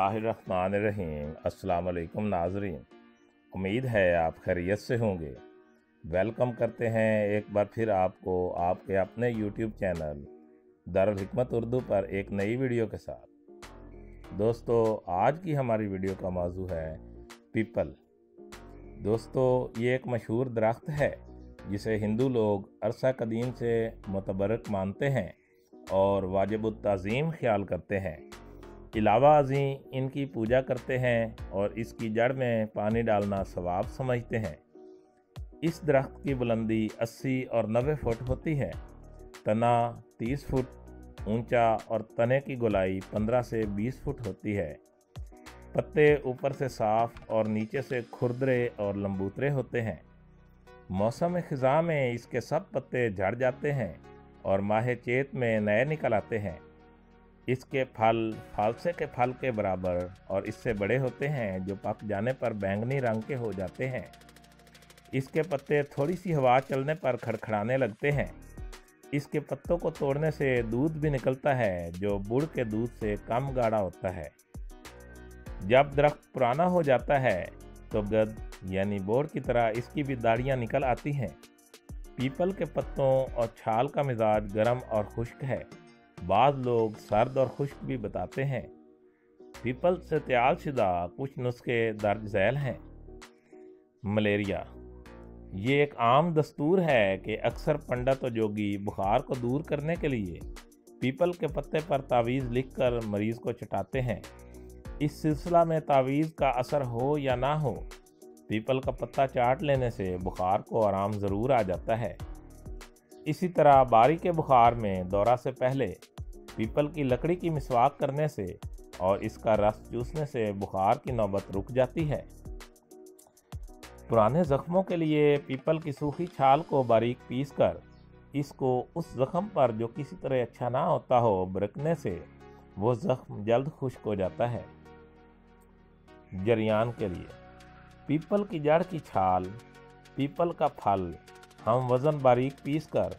बिस्मिल्लाहिर्रहमानिर्रहीम। अस्सलाम वालेकुम नाज़रीन, उम्मीद है आप खैरियत से होंगे। वेलकम करते हैं एक बार फिर आपको आपके अपने यूट्यूब चैनल दारुल हिकमत उर्दू पर एक नई वीडियो के साथ। दोस्तों, आज की हमारी वीडियो का मौजू है पीपल। दोस्तों, ये एक मशहूर दरख्त है जिसे हिंदू लोग अरसा कदीम से मुतबरक मानते हैं और वाजिबुत ताज़ीम ख्याल करते हैं। इलावा अज़ी इनकी पूजा करते हैं और इसकी जड़ में पानी डालना सवाब समझते हैं। इस दरख्त की बुलंदी 80 और 90 फुट होती है। तना 30 फुट ऊंचा और तने की गोलाई 15 से 20 फुट होती है। पत्ते ऊपर से साफ और नीचे से खुरदरे और लंबूतरे होते हैं। मौसम ख़िज़ा में इसके सब पत्ते झड़ जाते हैं और माह चेत में नए निकल आते हैं। इसके फल फालसे के फल के बराबर और इससे बड़े होते हैं, जो पक जाने पर बैंगनी रंग के हो जाते हैं। इसके पत्ते थोड़ी सी हवा चलने पर खड़खड़ाने लगते हैं। इसके पत्तों को तोड़ने से दूध भी निकलता है, जो गुड़ के दूध से कम गाढ़ा होता है। जब दरख्त पुराना हो जाता है तो गद यानी बोर की तरह इसकी भी दाढ़ियाँ निकल आती हैं। पीपल के पत्तों और छाल का मिजाज गर्म और खुश्क है। बाद लोग सर्द और खुश्क भी बताते हैं। पीपल से तैयार शुदा कुछ नुस्खे दर्ज झैल हैं। मलेरिया। ये एक आम दस्तूर है कि अक्सर पंडित और जोगी बुखार को दूर करने के लिए पीपल के पत्ते पर तावीज़ लिखकर मरीज़ को चटाते हैं। इस सिलसिला में तावीज़ का असर हो या ना हो, पीपल का पत्ता चाट लेने से बुखार को आराम ज़रूर आ जाता है। इसी तरह बारी के बुखार में दौरा से पहले पीपल की लकड़ी की मिसवाक करने से और इसका रस चूसने से बुखार की नौबत रुक जाती है। पुराने ज़ख्मों के लिए पीपल की सूखी छाल को बारीक पीसकर इसको उस ज़ख्म पर जो किसी तरह अच्छा ना होता हो बरकने से वो ज़ख्म जल्द खुश्क हो जाता है। जरियान के लिए पीपल की जड़ की छाल, पीपल का फल हम वज़न बारीक पीसकर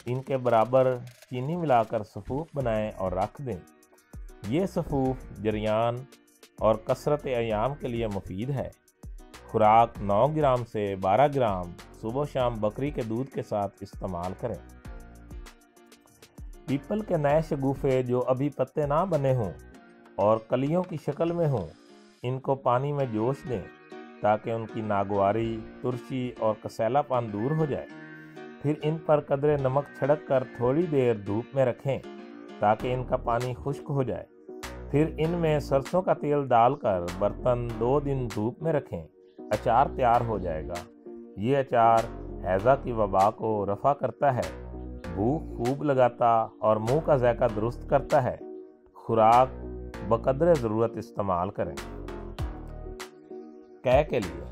इनके बराबर चीनी मिलाकर सफ़ूफ बनाएं और रख दें। ये सफ़ूफ जरियान और कसरत अयाम के लिए मुफीद है। खुराक 9 ग्राम से 12 ग्राम सुबह शाम बकरी के दूध के साथ इस्तेमाल करें। पीपल के नए शगुफे जो अभी पत्ते ना बने हों और कलियों की शक्ल में हों, इनको पानी में जोश दें ताकि उनकी नागवारी, तुरशी और कसैलापन दूर हो जाए। फिर इन पर कदरे नमक छिड़क कर थोड़ी देर धूप में रखें ताकि इनका पानी खुश्क हो जाए। फिर इनमें सरसों का तेल डालकर बर्तन 2 दिन धूप में रखें। अचार तैयार हो जाएगा। ये अचार हैज़ा की वबा को रफ़ा करता है, भूख खूब लगाता और मुंह का जायका दुरुस्त करता है। खुराक बकदरे ज़रूरत इस्तेमाल करें। कै के लिए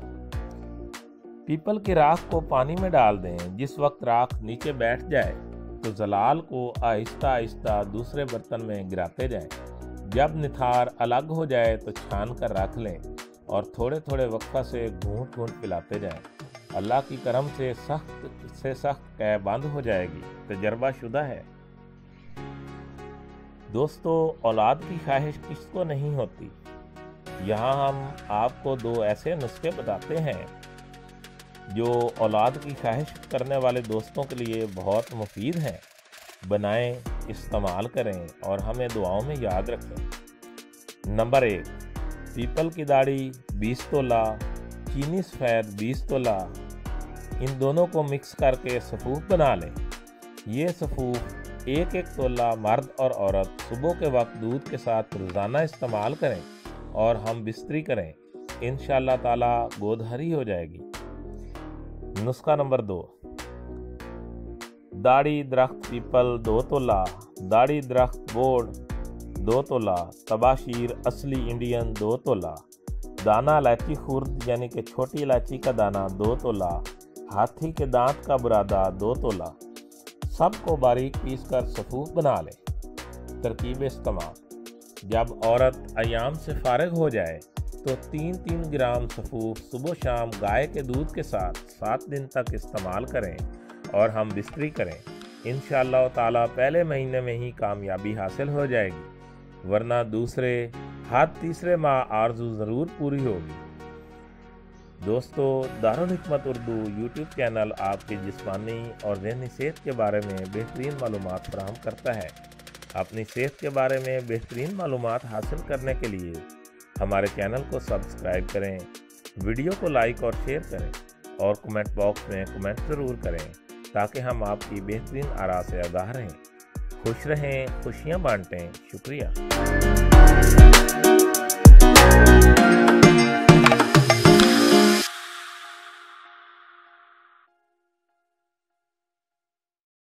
पीपल की राख को पानी में डाल दें। जिस वक्त राख नीचे बैठ जाए तो जलाल को आहिस्ता आहिस्ता दूसरे बर्तन में गिराते जाएं। जब निथार अलग हो जाए तो छान कर रख लें और थोड़े थोड़े वक्फा से घूंट घूंट पिलाते जाएं। अल्लाह की करम से सख्त कै बंद हो जाएगी। तजर्बा शुदा है। दोस्तों, औलाद की ख्वाहिश किसको नहीं होती। यहाँ हम आपको 2 ऐसे नुस्खे बताते हैं जो औलाद की ख्वाहिश करने वाले दोस्तों के लिए बहुत मुफीद हैं। बनाएं, इस्तेमाल करें और हमें दुआओं में याद रखें। नंबर 1, पीपल की दाढ़ी 20 तोला, चीनी सफ़ेद 20 तोला, इन दोनों को मिक्स करके सफ़ूफ बना लें। ये सफ़ूफ 1-1 तोला मर्द और औरत सुबह के वक्त दूध के साथ रोज़ाना इस्तेमाल करें और हम बिस्तरी करें। इंशाअल्लाह ताला गोद हरी हो जाएगी। नुस्खा नंबर 2, दाढ़ी दरख्त पीपल 2 तोला, दाढ़ी दरख्त बोर्ड 2 तोला, तबाशीर असली इंडियन 2 तोला, दाना इलायची खुर्द यानी कि छोटी इलायची का दाना 2 तोला, हाथी के दांत का बुरादा 2 तोला। सबको बारीक पीसकर सफ़ूफ बना लें। तरकीब इस्तेमाल। जब औरत अयाम से फारिग हो जाए तो 3-3 ग्राम सफ़ूफ सुबह शाम गाय के दूध के साथ 7 दिन तक इस्तेमाल करें और हम बिस्तरी करें। इंशाअल्लाह ताला पहले महीने में ही कामयाबी हासिल हो जाएगी, वरना दूसरे हर तीसरे माह आरजू ज़रूर पूरी होगी। दोस्तों, दारुल हिकमत उर्दू यूट्यूब चैनल आपकी जिस्मानी और ज़हनी सेहत के बारे में बेहतरीन मालूमात फराहम करता है। अपनी सेहत के बारे में बेहतरीन मालूमात हासिल करने के लिए हमारे चैनल को सब्सक्राइब करें, वीडियो को लाइक और शेयर करें और कमेंट बॉक्स में कमेंट ज़रूर करें ताकि हम आपकी बेहतरीन आरा से आगाह रहें। खुश रहें, खुशियाँ बांटें। शुक्रिया।